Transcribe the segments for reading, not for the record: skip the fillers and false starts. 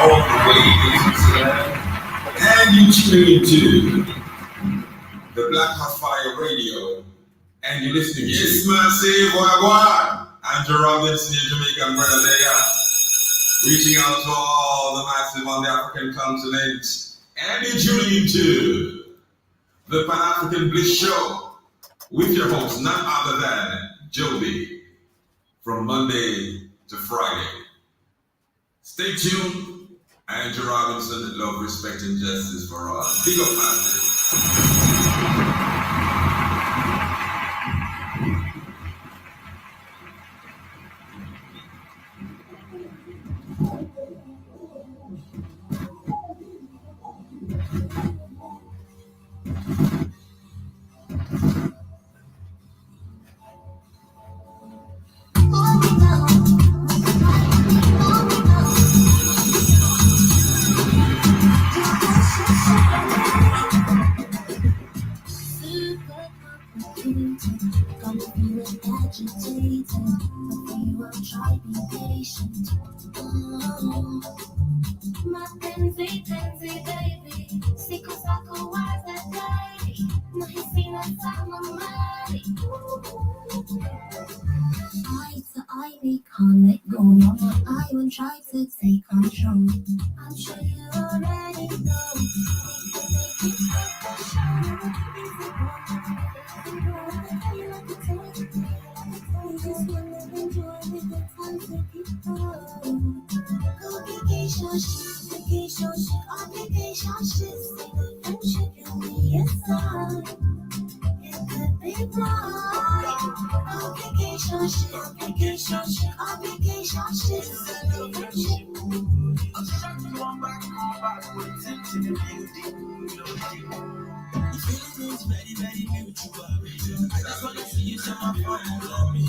all the way and you tune into the Black Hot Fire Radio, and you're listening to Yes, man, say Wagwan. Andrew Robinson, your Jamaican brother there, reaching out to all the massive on the African continent, and you're tuning into the Pan-African Bliss Show with your host, none other than Joby, from Monday to Friday. Stay tuned. Andrew Robinson, love, respect, and justice for all. Big up, massive. Try to take control. I'm sure you already know. We can just wanna enjoy the good times with people. Obligation, friendship, you need a sign. It could be right. Obligation, I'm trying to come back, with attention and beauty. The feeling is very, very mutual. I just want to see you share my fun and love me.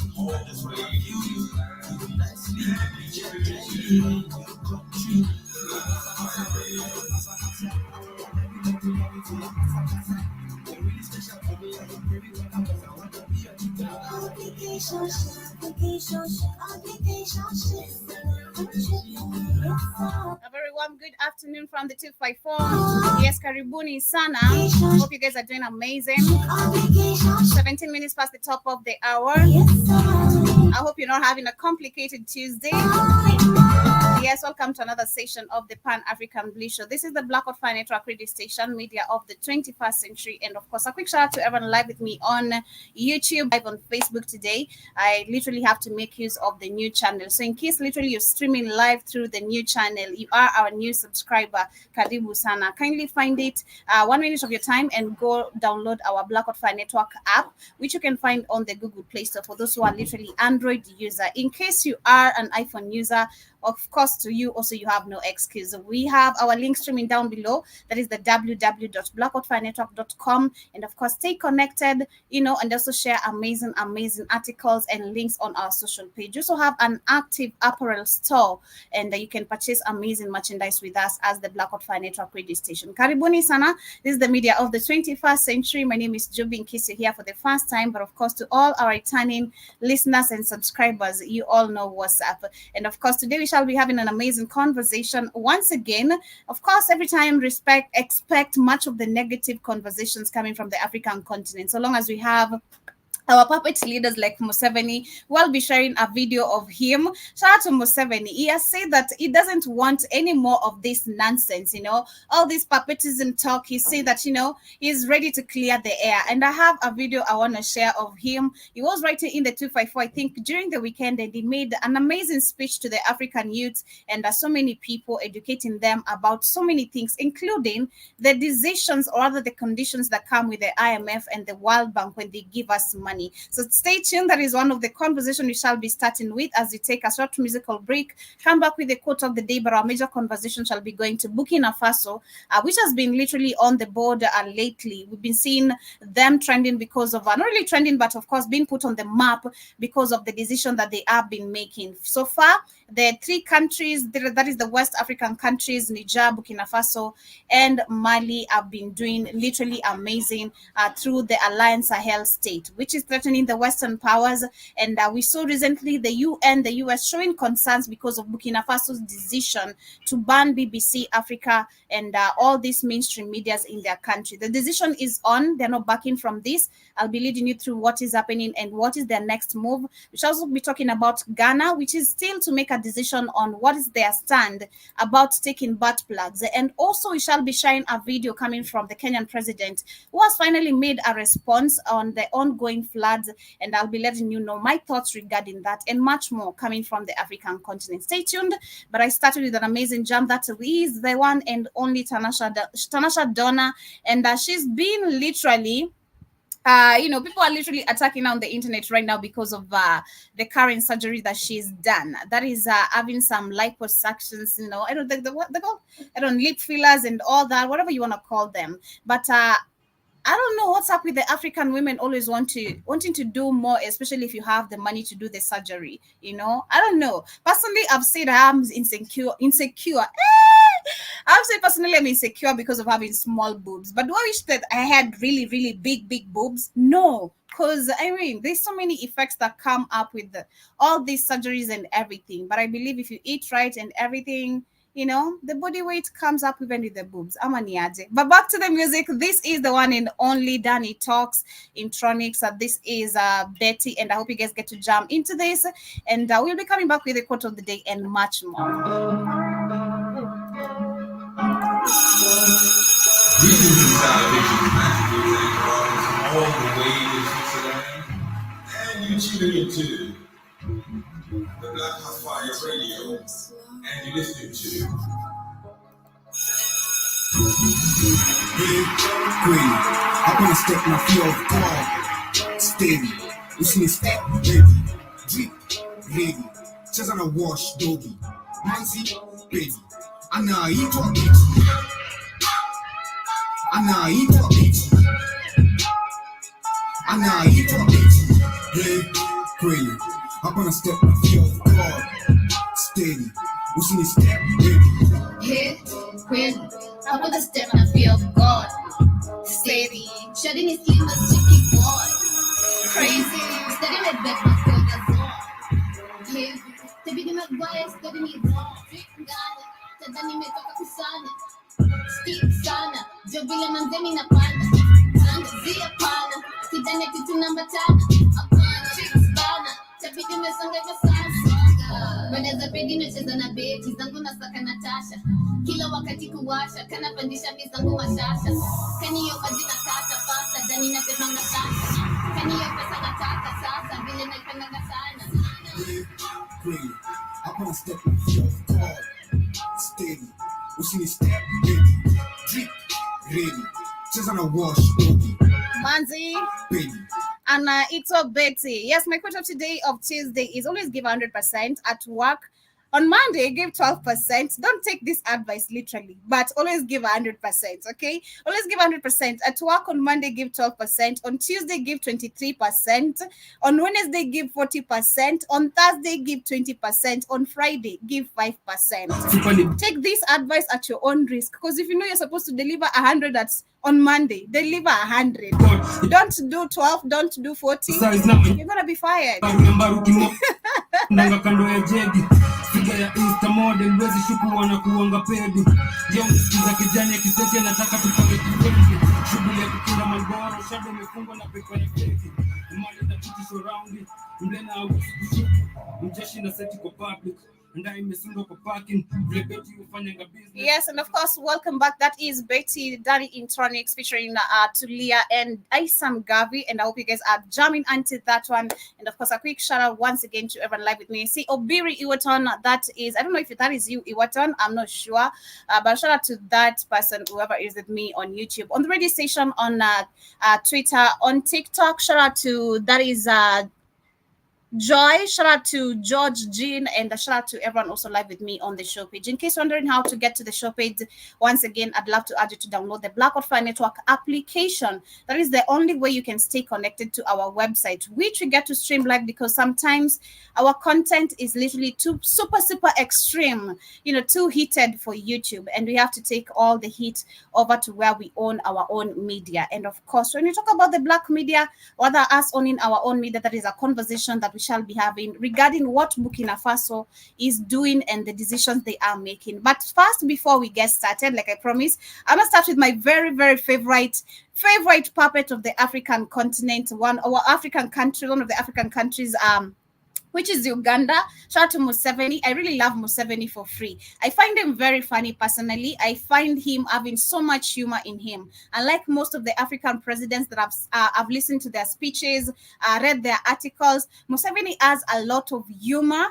That's why I view you. You be nicely, you in your country. A very warm good afternoon from the 254. Yes, Karibuni Sana. Hope you guys are doing amazing. 17 minutes past the top of the hour. I hope you're not having a complicated Tuesday. Yes, welcome to another session of the Pan-African Bliss Show. This is the Black Hot Fire Network radio station, media of the 21st century. And of course, a quick shout out to everyone live with me on YouTube, live on Facebook today. I literally have to make use of the new channel. So in case literally you're streaming live through the new channel, you are our new subscriber, Karibu Sana. Kindly find it 1 minute of your time and go download our Black Hot Fire Network app, which you can find on the Google Play Store for those who are literally Android user. In case you are an iPhone user, of course, to you also, you have no excuse. We have our link streaming down below. That is the www.blackhoutfirenetwork.com. And of course, stay connected, and also share amazing articles and links on our social page. We also have an active apparel store, and you can purchase amazing merchandise with us as the Black Hot Fire Network radio station. Karibuni Sana. This is the media of the 21st century. My name is Joby, in case you're here for the first time. But of course, to all our returning listeners and subscribers, you all know what's up. And of course, today we shall be having an amazing conversation once again. Of course, every time expect much of the negative conversations coming from the African continent. So long as we have our puppet leaders like Museveni, we'll be sharing a video of him. Shout out to Museveni. He has said that he doesn't want any more of this nonsense, all this puppetism talk. He said that, he's ready to clear the air. And I have a video I want to share of him. He was writing in the 254, I think, during the weekend, and he made an amazing speech to the African youth and so many people, educating them about so many things, including the decisions or rather the conditions that come with the IMF and the World Bank when they give us money. So stay tuned. That is one of the conversations we shall be starting with as we take a short musical break. Come back with the quote of the day, but our major conversation shall be going to Burkina Faso, which has been literally on the board lately. We've been seeing them trending because of, not really trending, but of course being put on the map because of the decision that they have been making. So far, the three countries, that is the West African countries, Niger, Burkina Faso, and Mali, have been doing literally amazing through the Alliance Sahel state, which is threatening the Western powers. And we saw recently the UN, the US showing concerns because of Burkina Faso's decision to ban BBC Africa and all these mainstream medias in their country. The decision is on. They're not backing from this. I'll be leading you through what is happening and what is their next move. We shall also be talking about Ghana, which is still to make a decision on what is their stand about taking butt plugs. And also we shall be sharing a video coming from the Kenyan president, who has finally made a response on the ongoing floods. And I'll be letting you know my thoughts regarding that and much more coming from the African continent. Stay tuned. But I started with an amazing jam that is the one and only Tanasha Donna. And she's been literally people are literally attacking on the internet right now because of the current surgery that she's done. That is having some liposuctions, I don't think what they call, I don't lip fillers and all that, whatever you want to call them. But I don't know what's up with the African women always wanting to do more, especially if you have the money to do the surgery. I don't know. Personally, I've said I'm insecure. I would say personally I'm insecure because of having small boobs. But do I wish that I had really, really big boobs? No. Because there's so many effects that come up with all these surgeries and everything. But I believe if you eat right and everything, the body weight comes up even with the boobs. Amaniaje. But back to the music. This is the one and only Danny Talks Intronics. This is Betty, and I hope you guys get to jump into this. And we'll be coming back with the quote of the day and much more. Greetings and salutations, massacres and drugs, all the way to Switzerland. And you're tuning into the Black Fire Radio, and you're listening to Queen, I wanna step my fear of God. Steady, listening step, ready, drip, ready. Cheza na wash, doby, manzi, baby. Anaitwa Betty, anaitwa Betty, anaitwa Betty. Hey, queen, I wanna step my fear of God. Steady, listening step, ready. Hey, queen, I wanna step my fear of God. Steady, shutting his sleep, a sticky boy. Crazy, steady my back, my phone is on. Heavy, the big Maguire, steady me wrong. Ghana, tadani metoka kusana. Steve sana, jovile manzemi na panda. Zia pana, kidane kitu namba tana. Apana, chicks bana, tabidi mesonga sana. Bada za pedi nacheza na beti, zangu nasaka Natasha. Kila wakati kuwasha, kana pandisha mizangu mashasha. Kani yo majina kata pasta, dani na pesa nga sasa. Kani yo pesa nataka sasa, vile naipenda nga sana. Queen, I wanna step my fear of God. Steady, listening step, ready, drip, ready. Cheza na wash, doby, Manzi, baby. and it's a Betty. Yes, my quote of today of Tuesday is always give 100% at work. On Monday, give 12%. Don't take this advice literally, but always give 100%, okay? Always give 100%. At work on Monday, give 12%. On Tuesday, give 23%. On Wednesday, give 40%. On Thursday, give 20%. On Friday, give 5%. Take this advice at your own risk, because if you know you're supposed to deliver 100 on Monday, deliver 100. Don't do 12, don't do 40. You're gonna be fired. Nanga kando ya jegi figa ya Insta model wezi shuku wana kuwanga pedi Young skiza kijani ya kiseti nataka tupake kifendi Shughuli ya kukunda Malboro shadow mefungwa na pepa ya feki Umali da kiti surrounding Mlena awezi kushuku Mjeshi na seti kwa public Yes, and of course, welcome back. That is Betty, Danny Intronics featuring Tulia and Isam Gavi, and I hope you guys are jamming into that one. And of course, a quick shout out once again to everyone live with me. See, Obiri Iwaton, that is, I don't know if that is you, Iwaton, I'm not sure, but shout out to that person, whoever is with me on YouTube, on the radio station, on Twitter, on TikTok. Shout out to that is Joy, shout out to George, Jean, and shout out to everyone also live with me on the show page. In case you're wondering how to get to the show page, once again, I'd love to urge you to download the Black Fire Network application. That is the only way you can stay connected to our website, which we get to stream live because sometimes our content is literally too super extreme, too heated for YouTube, and we have to take all the heat over to where we own our own media. And of course, when you talk about the Black media, whether us owning our own media, that is a conversation that we shall be having regarding what Burkina Faso is doing and the decisions they are making. But first, before we get started, like I promised, I'm gonna start with my very, very favorite puppet of the African continent, one of the African countries, which is Uganda. Shout out to Museveni. I really love Museveni for free. I find him very funny personally. I find him having so much humor in him. Unlike most of the African presidents that I've listened to their speeches, read their articles, Museveni has a lot of humor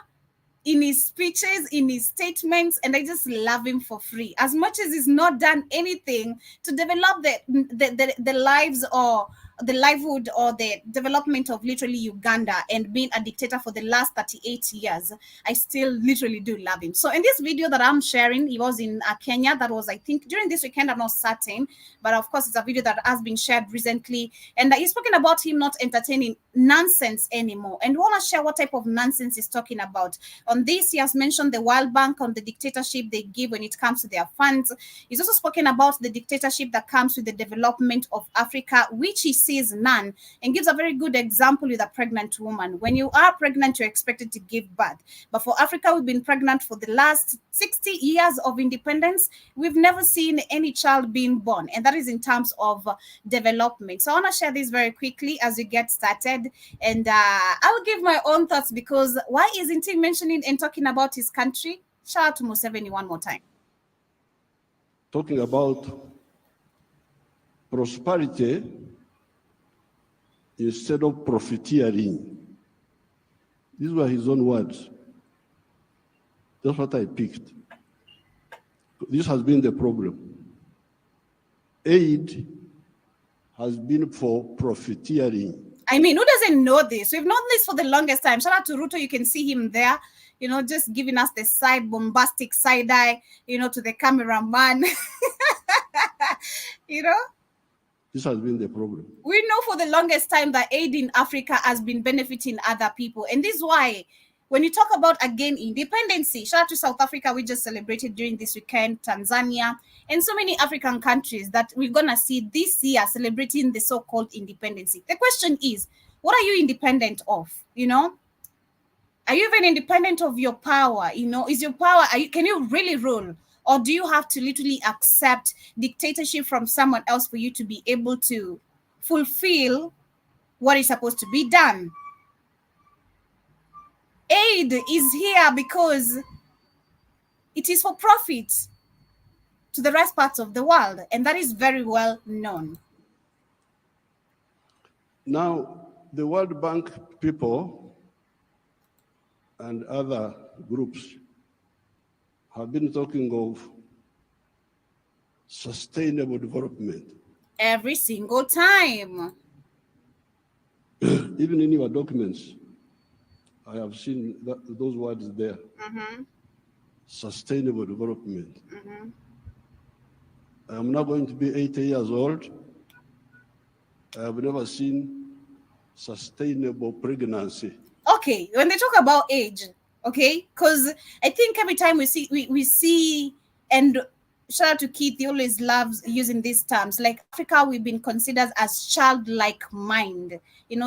in his speeches, in his statements, and I just love him for free. As much as he's not done anything to develop the lives or the livelihood or the development of literally Uganda and being a dictator for the last 38 years, I still literally do love him. So in this video that I'm sharing, he was in Kenya. That was, I think, during this weekend. I'm not certain, but of course, it's a video that has been shared recently. And he's spoken about him not entertaining nonsense anymore. And we want to share what type of nonsense he's talking about. On this, he has mentioned the World Bank on the dictatorship they give when it comes to their funds. He's also spoken about the dictatorship that comes with the development of Africa, which he sees none, and gives a very good example with a pregnant woman. When you are pregnant, you're expected to give birth. But for Africa, we've been pregnant for the last 60 years of independence. We've never seen any child being born, and that is in terms of development. So I want to share this very quickly as we get started, and I'll give my own thoughts, because why isn't he mentioning and talking about his country? Shout out to Museveni one more time. Talking about prosperity instead of profiteering. These were his own words. That's what I picked. This has been the problem. Aid has been for profiteering. I mean, who doesn't know this? We've known this for the longest time. Shout out to Ruto. You can see him there, just giving us the bombastic side eye, to the cameraman. This has been the problem. We know for the longest time that aid in Africa has been benefiting other people. And this is why, when you talk about, again, independency, shout out to South Africa, we just celebrated during this weekend, Tanzania, and so many African countries that we're going to see this year celebrating the so-called independency. The question is, what are you independent of? Are you even independent of your power? Is your power, can you really rule? Or do you have to literally accept dictatorship from someone else for you to be able to fulfill what is supposed to be done? Aid is here because it is for profit to the rest parts of the world, and that is very well known. Now, the World Bank people and other groups have been talking of sustainable development. Every single time. Even in your documents, I have seen those words there. Mm-hmm. Sustainable development. Mm-hmm. I am now going to be 80 years old. I have never seen sustainable pregnancy. Okay, when they talk about age, okay, because I think every time we see, and shout out to Keith, he always loves using these terms. Like Africa, we've been considered as childlike mind,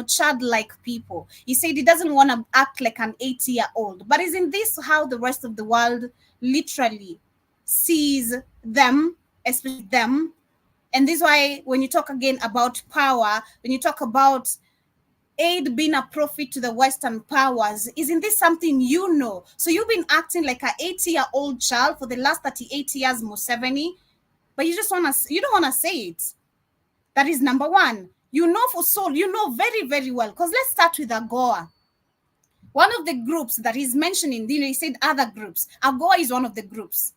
childlike people. He said he doesn't want to act like an 80-year-old, but isn't this how the rest of the world literally sees them, especially them? And this is why when you talk again about power, when you talk about aid being a profit to the Western powers, isn't this something So you've been acting like an 80-year-old child for the last 38 years, Museveni, but you don't want to say it. That is number one. Very, very well. Because let's start with AGOA. One of the groups that he's mentioning, he said other groups. AGOA is one of the groups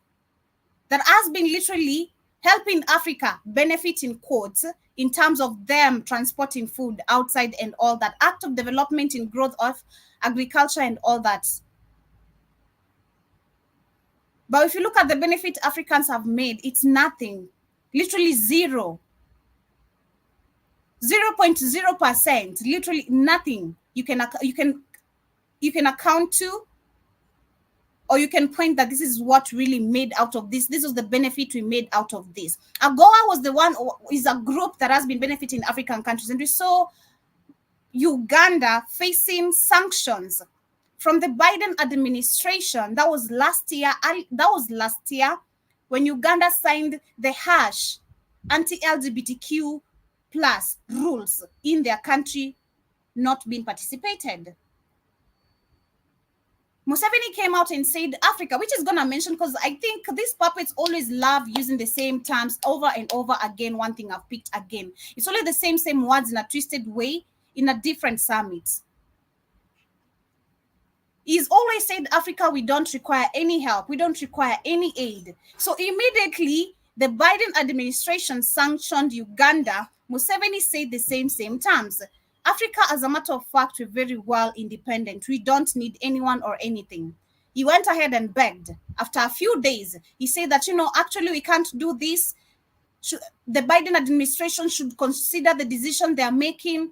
that has been literally helping Africa benefit, in quotes, in terms of them transporting food outside and all that, act of development in growth of agriculture and all that. But if you look at the benefit Africans have made, it's nothing, literally zero. 0.0%, literally nothing you can account to, or you can point that this is what really made out of this. This was the benefit we made out of this. AGOA was the one, is a group that has been benefiting African countries, and we saw Uganda facing sanctions from the Biden administration. That was last year. When Uganda signed the harsh anti-LGBTQ plus rules in their country not being participated. Museveni came out and said Africa, which is going to mention, because I think these puppets always love using the same terms over and over again. One thing I've picked again. It's only the same words in a twisted way in a different summit. He's always said, Africa, we don't require any help. We don't require any aid. So immediately, the Biden administration sanctioned Uganda. Museveni said the same terms. Africa, as a matter of fact, we're very well independent. We don't need anyone or anything. He went ahead and begged. After a few days, he said that, actually we can't do this. The Biden administration should consider the decision they're making.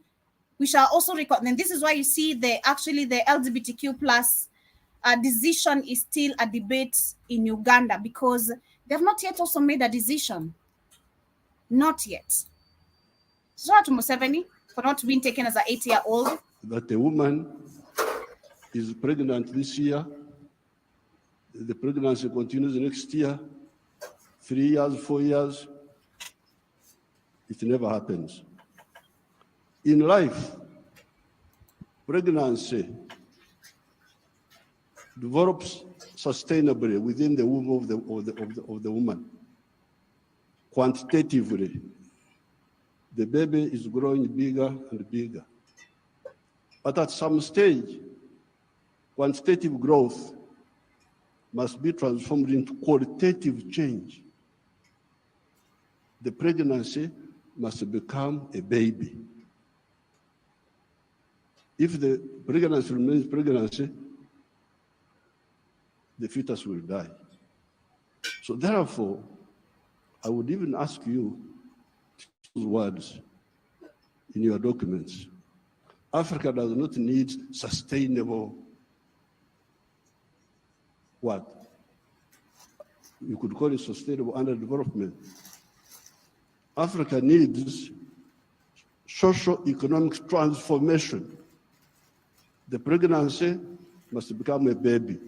We shall also record. And this is why you see the LGBTQ plus decision is still a debate in Uganda, because they have not yet also made a decision. Not yet. Shout out to Museveni for not being taken as an 8-year-old. That a woman is pregnant this year, the pregnancy continues next year, 3 years, 4 years, it never happens. In life, pregnancy develops sustainably within the womb of the woman. Quantitatively, the baby is growing bigger and bigger. But at some stage, quantitative growth must be transformed into qualitative change. The pregnancy must become a baby. If the pregnancy remains pregnancy, the fetus will die. So therefore, I would even ask you to use words in your documents. Africa does not need sustainable, what? You could call it sustainable underdevelopment. Africa needs socio-economic transformation. The pregnancy must become a baby.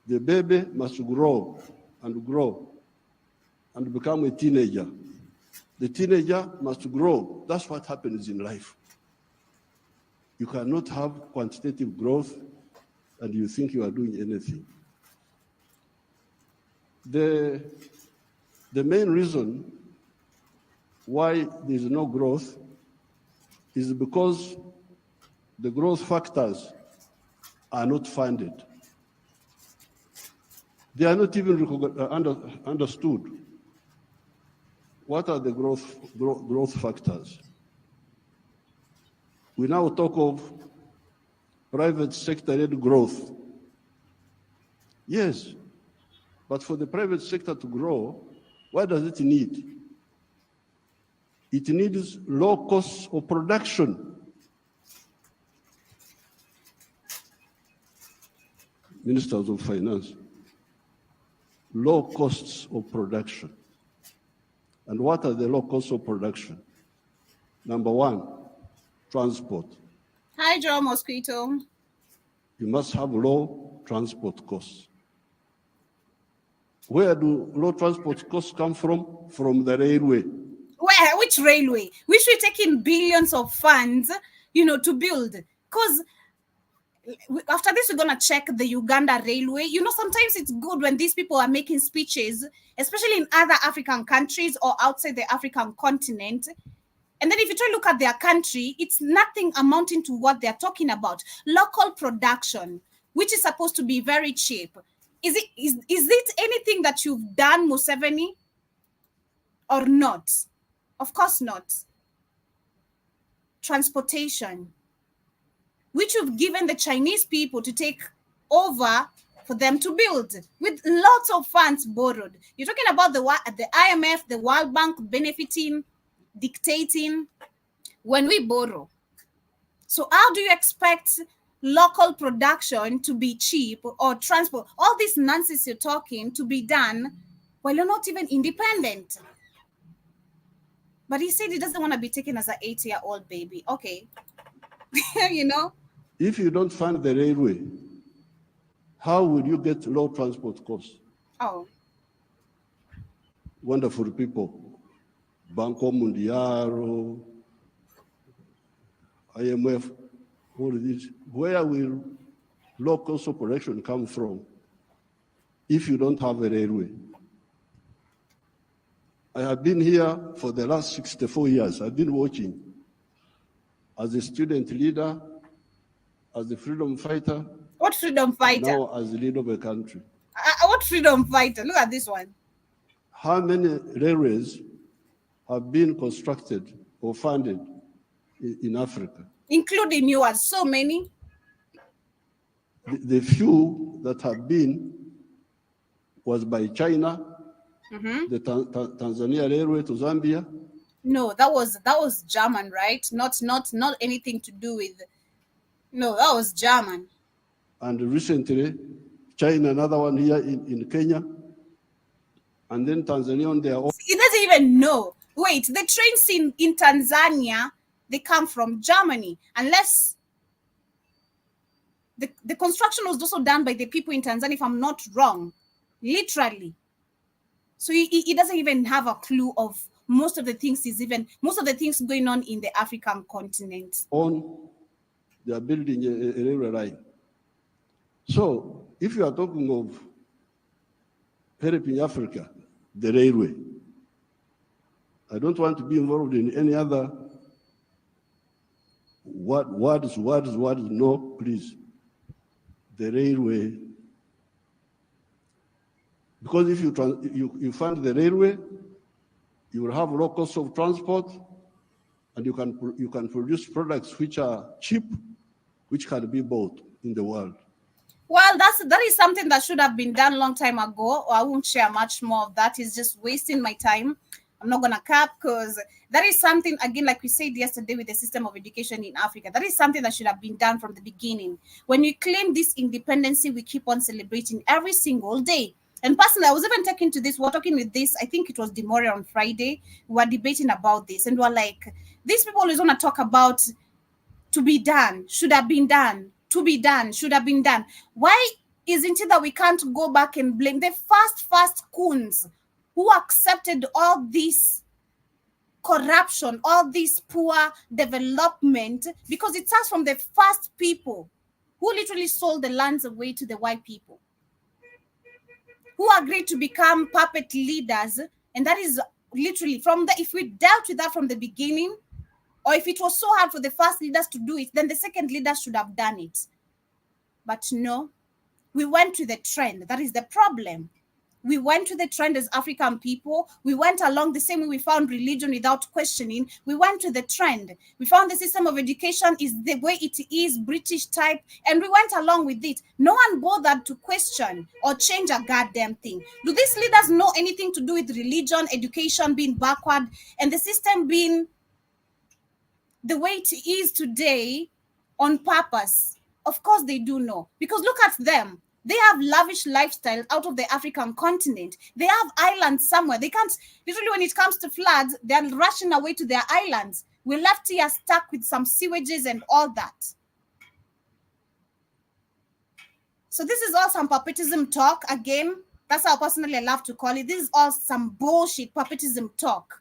The baby must grow and become a teenager. The teenager must grow. That's what happens in life. You cannot have quantitative growth and you think you are doing anything. The main reason why there is no growth is because the growth factors are not funded. They are not even understood. What are the growth factors? We now talk of private sector-led growth. Yes, but for the private sector to grow, what does it need? It needs low costs of production. Ministers of Finance, low costs of production. And what are the low costs of production? Number one, transport. Hi, Joe Mosquito. You must have low transport costs. Where do low transport costs come from? From the railway. Where? Which railway? We should take in billions of funds, to build. Because after this, we're going to check the Uganda railway. Sometimes it's good when these people are making speeches, especially in other African countries or outside the African continent. And then if you try to look at their country, it's nothing amounting to what they're talking about. Local production, which is supposed to be very cheap. Is it anything that you've done, Museveni, or not? Of course not. transportation, which you've given the Chinese people to take over for them to build with lots of funds borrowed. You're talking about the IMF, the World Bank benefiting, dictating when we borrow. So how do you expect local production to be cheap or transport? All this nonsense you're talking to be done while you're not even independent. But he said he doesn't want to be taken as an 8-year-old baby. Okay. You know? If you don't fund the railway, how will you get low transport costs? Oh. Wonderful people. Banco Mundial, IMF, all of this. Where will low cost operation come from if you don't have a railway? I have been here for the last 64 years. I've been watching as a student leader, as a freedom fighter. What freedom fighter? Now as the leader of a country. What freedom fighter? Look at this one. How many railways have been constructed or funded in Africa? Including yours, so many. The few that have been was by China, the Tanzania Railway to Zambia. No, that was German, right? Not anything to do with. No, that was German. And recently, China, another one here in Kenya, and then Tanzania on their own. He doesn't even know. Wait, the trains in Tanzania, they come from Germany, unless the construction was also done by the people in Tanzania, if I'm not wrong, literally. So he doesn't even have a clue of most of the things going on in the African continent. They are building a railway line. So if you are talking of helping Africa, the railway, I don't want to be involved in any other words, no, please. The railway. Because if you fund the railway, you will have low cost of transport, and you can produce products which are cheap, which can be bought in the world. Well, that is something that should have been done a long time ago, or I won't share much more of that. It's just wasting my time. I'm not going to cap, because that is something, again, like we said yesterday with the system of education in Africa, that is something that should have been done from the beginning. When we claim this independence, we keep on celebrating every single day. And personally, I was even talking to this, we're talking with this, I think it was Demore on Friday, we were debating about this, and we're like, these people always want to talk about to be done, should have been done, to be done, should have been done. Why isn't it that we can't go back and blame the first coons who accepted all this corruption, all this poor development, because it starts from the first people who literally sold the lands away to the white people, who agreed to become puppet leaders. And that is literally if we dealt with that from the beginning, or if it was so hard for the first leaders to do it, then the second leaders should have done it. But no, we went to the trend. That is the problem. We went to the trend as African people. We went along the same way we found religion without questioning. We went to the trend. We found the system of education is the way it is, British type, and we went along with it. No one bothered to question or change a goddamn thing. Do these leaders know anything to do with religion, education being backward, and the system being the way it is today on purpose? Of course they do know, because look at them. They have lavish lifestyle out of the African continent. They have islands somewhere. They can't, literally when it comes to floods, they're rushing away to their islands. We're left here stuck with some sewages and all that. So this is all some puppetism talk. Again, that's how personally I love to call it. This is all some bullshit puppetism talk.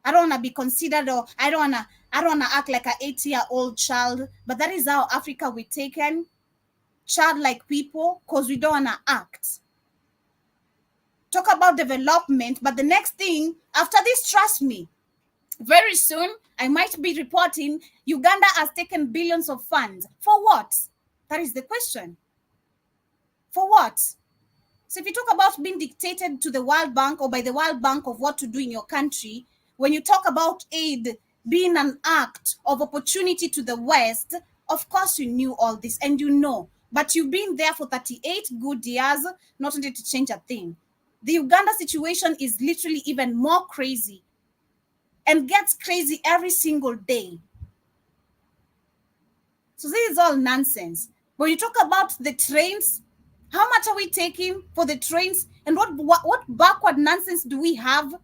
I don't want to be considered, or I don't want to act like an 8-year-old child, but that is how Africa we're taken. Childlike people, because we don't want to act. Talk about development, but the next thing after this, trust me, very soon I might be reporting Uganda has taken billions of funds. For what? That is the question. For what? So if you talk about being dictated to the World Bank or by the World Bank of what to do in your country, when you talk about aid being an act of opportunity to the West, of course you knew all this and you know. But you've been there for 38 good years, not wanting to change a thing. The Uganda situation is literally even more crazy and gets crazy every single day. So this is all nonsense. When you talk about the trains, how much are we taking for the trains? And what backward nonsense do we have?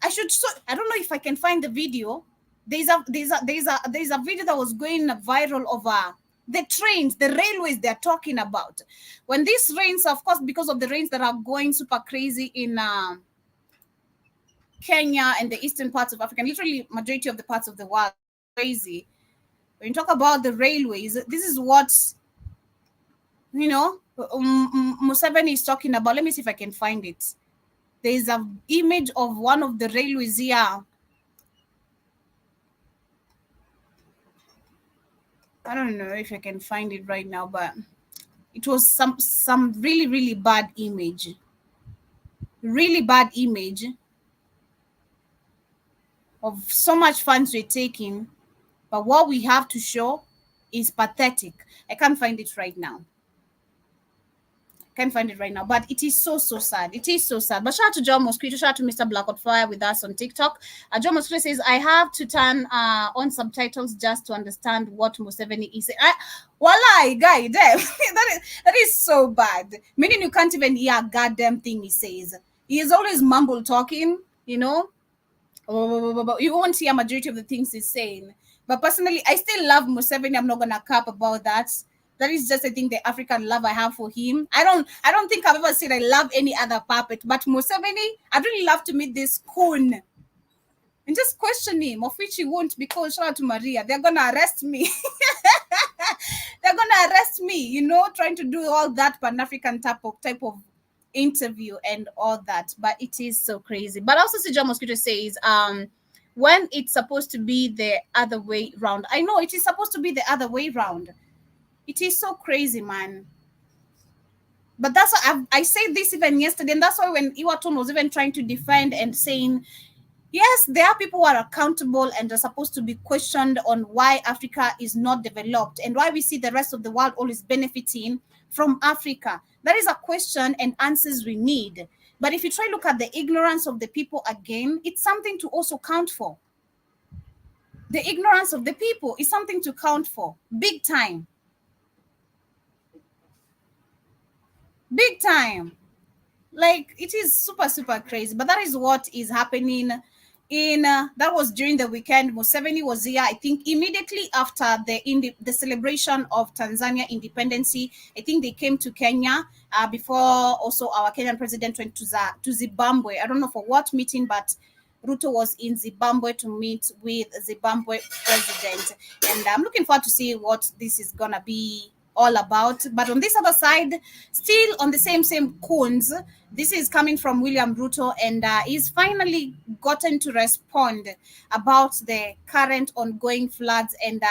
I don't know if I can find the video. There's a video that was going viral over the trains, the railways they're talking about. When these rains, of course, because of the rains that are going super crazy in Kenya and the eastern parts of Africa, literally majority of the parts of the world, crazy. When you talk about the railways, this is what, Museveni is talking about. Let me see if I can find it. There is an image of one of the railways here. I don't know if I can find it right now, but it was some really, really bad image. Really bad image of so much funds we're taking, but what we have to show is pathetic. I can't find it right now. Can't find it right now, but it is so sad. It is so sad. But shout out to John Mosquito, shout out to Mr. Blackwoodfire with us on TikTok. John Mosquito says, I have to turn on subtitles just to understand what Museveni is saying. Walai, guy, that is so bad. Meaning you can't even hear a goddamn thing he says. He is always mumble talking, you know. You won't hear a majority of the things he's saying. But personally, I still love Museveni. I'm not gonna cap about that. That is just, I think, the African love I have for him. I don't think I've ever said I love any other puppet, but Museveni, I'd really love to meet this coon and just question him, of which he won't, because shout out to Maria, they're gonna arrest me. They're gonna arrest me, trying to do all that Pan-African type of interview and all that. But it is so crazy. But also, see, John Mosquito says, when it's supposed to be the other way round. I know it is supposed to be the other way round. It is so crazy, man. But that's why I said this even yesterday, and that's why when Iwaton was even trying to defend and saying, yes, there are people who are accountable and are supposed to be questioned on why Africa is not developed and why we see the rest of the world always benefiting from Africa. That is a question and answers we need. But if you try to look at the ignorance of the people again, it's something to also count for. The ignorance of the people is something to count for, big time. Big time. Like, it is super crazy, but that is what is happening in that was during the weekend. Museveni was here, I think, immediately after the celebration of Tanzania independence. I think they came to Kenya before also our Kenyan president went to Zimbabwe. I don't know for what meeting, but Ruto was in Zimbabwe to meet with Zimbabwe president, and I'm looking forward to see what this is gonna be all about. But on this other side, still on the same coons, this is coming from William Ruto, and he's finally gotten to respond about the current ongoing floods, and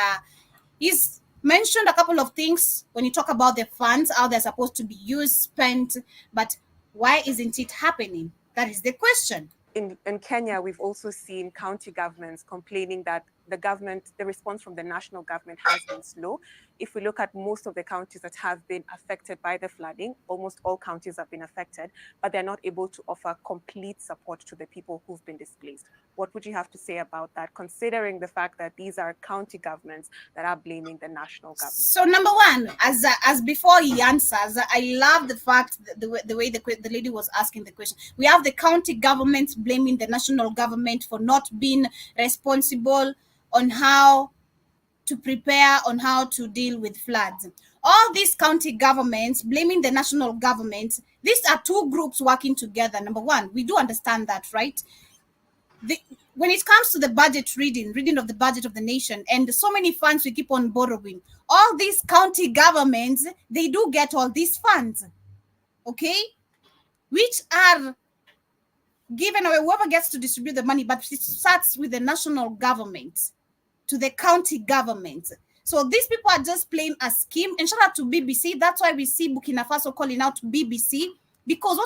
he's mentioned a couple of things when you talk about the funds, how they're supposed to be used, spent, but why isn't it happening? That is the question. In Kenya, we've also seen county governments complaining that the response from the national government has been slow. If we look at most of the counties that have been affected by the flooding, almost all counties have been affected, but they're not able to offer complete support to the people who've been displaced. What would you have to say about that, considering the fact that these are county governments that are blaming the national government? So number one, as before he answers, I love the fact that the way the lady was asking the question. We have the county governments blaming the national government for not being responsible on how to prepare, on how to deal with floods. All these county governments blaming the national government. These are two groups working together. Number one, we do understand that, right? When it comes to the budget reading of the budget of the nation, and so many funds we keep on borrowing, all these county governments, they do get all these funds, okay, which are given away, whoever gets to distribute the money, but it starts with the national government to the county government. So these people are just playing a scheme. And shout out to BBC. That's why we see Burkina Faso calling out BBC, because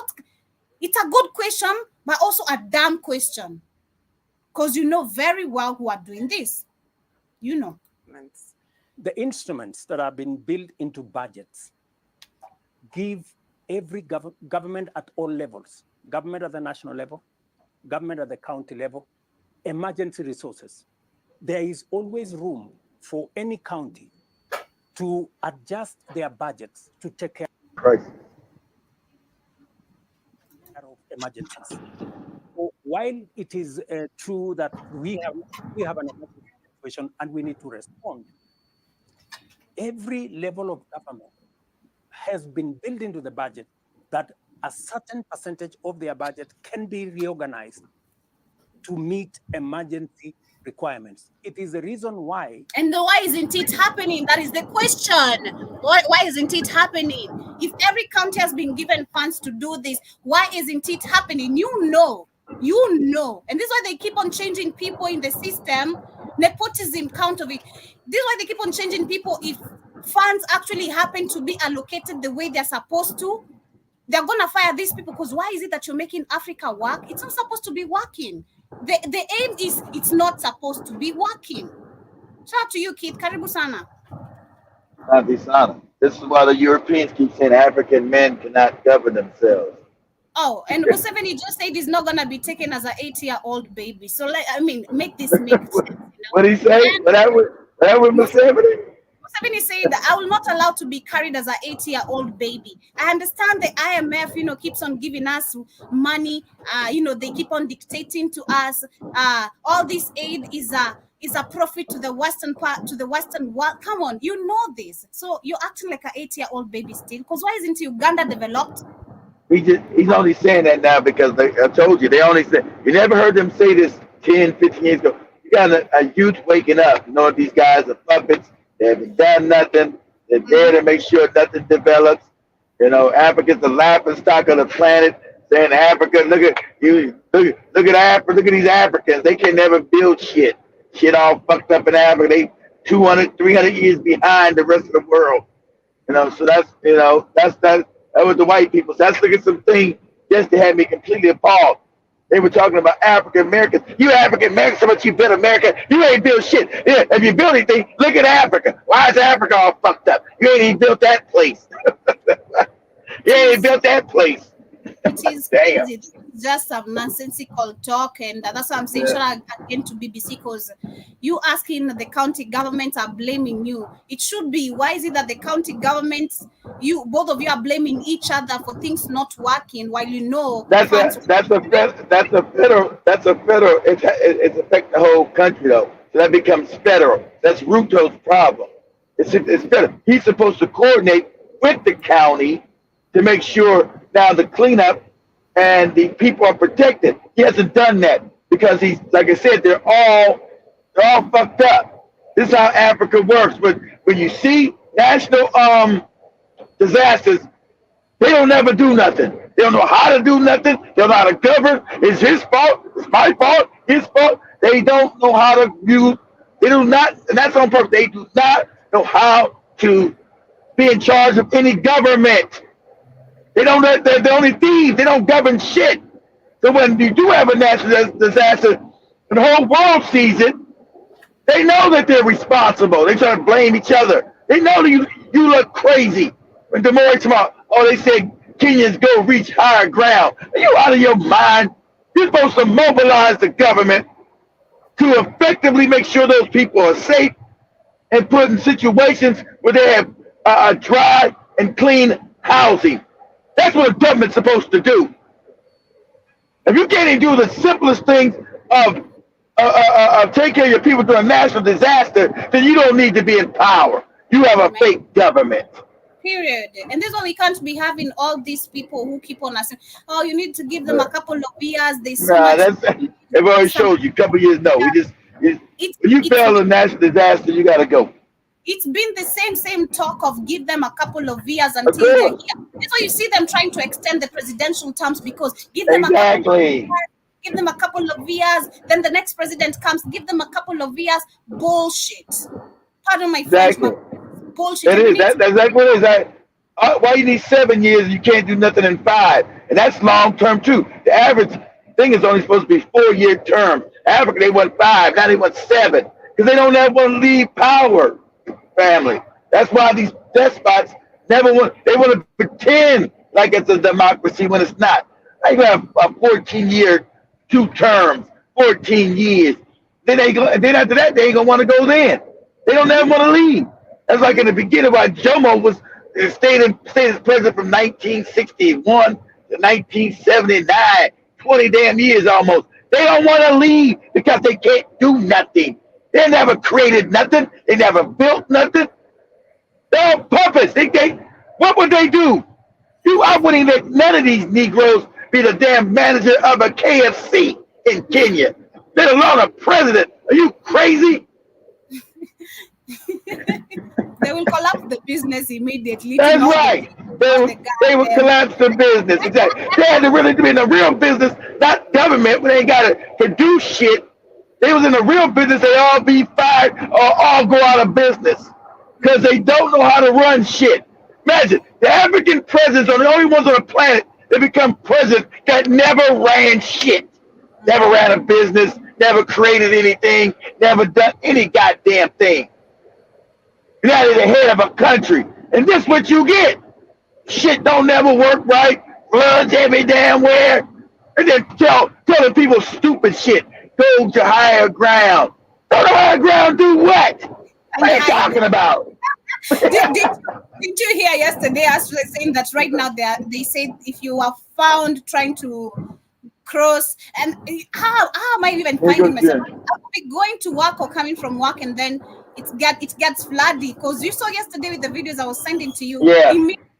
it's a good question, but also a damn question. Because you know very well who are doing this. You know. The instruments that have been built into budgets give every government at all levels, government at the national level, government at the county level, emergency resources. There is always room for any county to adjust their budgets to take care of emergencies. So while it is true that we have an emergency situation and we need to respond, every level of government has been built into the budget that a certain percentage of their budget can be reorganized to meet emergency requirements. It is the reason why. And why isn't it happening? That is the question. Why isn't it happening? If every county has been given funds to do this, why isn't it happening? You know. And this is why they keep on changing people in the system. Nepotism count of it. This is why they keep on changing people. If funds actually happen to be allocated the way they're supposed to, they're gonna fire these people, because why is it that you're making Africa work? It's not supposed to be working. The aim is it's not supposed to be working. Shout out to you, Keith. Karibu sana. This is why the Europeans keep saying African men cannot govern themselves. Oh, and Museveni just said he's not gonna be taken as an 8-year-old baby. So, make this make sense. You know? What did he say? What happened with Museveni? Museveni saying that I will not allow to be carried as an 8-year-old baby. I understand the IMF, keeps on giving us money. They keep on dictating to us. All this aid is a profit to the Western world. Come on, you know this. So you're acting like an 8-year-old baby still. Because why isn't Uganda developed? He's only saying that now because I told you, they only said, you never heard them say this 10, 15 years ago. You got a youth waking up. You know, these guys are puppets. They haven't done nothing. They're there to make sure nothing develops. Africa's the laughing stock of the planet. Saying Africa, look at you, look at Africa, look at these Africans. They can never build shit. Shit all fucked up in Africa. They 200, 300 years behind the rest of the world. So that was the white people. So that's look at some things just to have me completely appalled. They were talking about African Americans. You African Americans, so much you built America. You ain't built shit. Yeah, if you build anything, look at Africa. Why is Africa all fucked up? You ain't even built that place. You ain't even built that place. It is crazy. It's just some nonsensical talk, and that's why I'm saying shout out again to BBC, because you asking the county governments are blaming you. It should be, why is it that the county governments, both of you are blaming each other for things not working, while that's a federal. It's affect the whole country though. So that becomes federal. That's Ruto's problem. It's federal. He's supposed to coordinate with the county to make sure now the cleanup and the people are protected. He hasn't done that because he's, like I said, they're all fucked up. This is how Africa works. But when you see national disasters, they don't ever do nothing. They don't know how to do nothing. They don't know how to govern. It's his fault. It's my fault. His fault. They don't know how to use. They do not, and that's on purpose. They do not know how to be in charge of any government. They're the only thieves. They don't govern shit. So when you do have a national disaster, and the whole world sees it, they know that they're responsible. They try to blame each other. They know that you look crazy. When Demore tomorrow, they said Kenyans go reach higher ground. Are you out of your mind? You're supposed to mobilize the government to effectively make sure those people are safe and put in situations where they have dry and clean housing. That's what a government's supposed to do. If you can't even do the simplest things of take care of your people during a national disaster, then you don't need to be in power. You have a fake government. Period. And this is why we can't be having all these people who keep on asking, you need to give them a couple of years. It already showed you a couple of years. No, when you fail a national disaster, you got to go. It's been the same talk of give them a couple of years until they're here. That's why you see them trying to extend the presidential terms, because give them a couple of years, give them a couple of years, then the next president comes, give them a couple of years. Bullshit. Pardon my French, but bullshit. It is. That's exactly what it is. Why you need 7 years and you can't do nothing in 5? And that's long term too. The average thing is only supposed to be 4-year term. Africa, they want 5, now they want 7. Because they don't ever want to leave power, family. That's why these despots never want, they want to pretend like it's a democracy when it's not. I have a 14-year, 2 terms, 14 years. Then after that, they ain't going to want to go then. They don't ever want to leave. That's like in the beginning why Jomo was stayed as president from 1961 to 1979, 20 damn years almost. They don't want to leave because they can't do nothing. They never created nothing. They never built nothing. They're on purpose. What would they do? I wouldn't let none of these Negroes be the damn manager of a KFC in Kenya, let alone a president. Are you crazy? They will collapse the business immediately. That's right. They will collapse the business. Exactly. They had to really be in the real business, not government, when they ain't got to produce shit. They was in the real business, they all be fired or all go out of business because they don't know how to run shit. Imagine, the African presidents are the only ones on the planet that become presidents that never ran shit. Never ran a business, never created anything, never done any goddamn thing. Now they're the head of a country. And this what you get. Shit don't never work right. Floods every damn where. And then telling people stupid shit. Go to higher ground. Go to higher ground, do what? What are you talking about? Did you hear yesterday us saying that right now they said if you are found trying to cross, and how am I even finding myself? I'll be going to work or coming from work and then it gets flooded, because you saw yesterday with the videos I was sending to you. Yeah.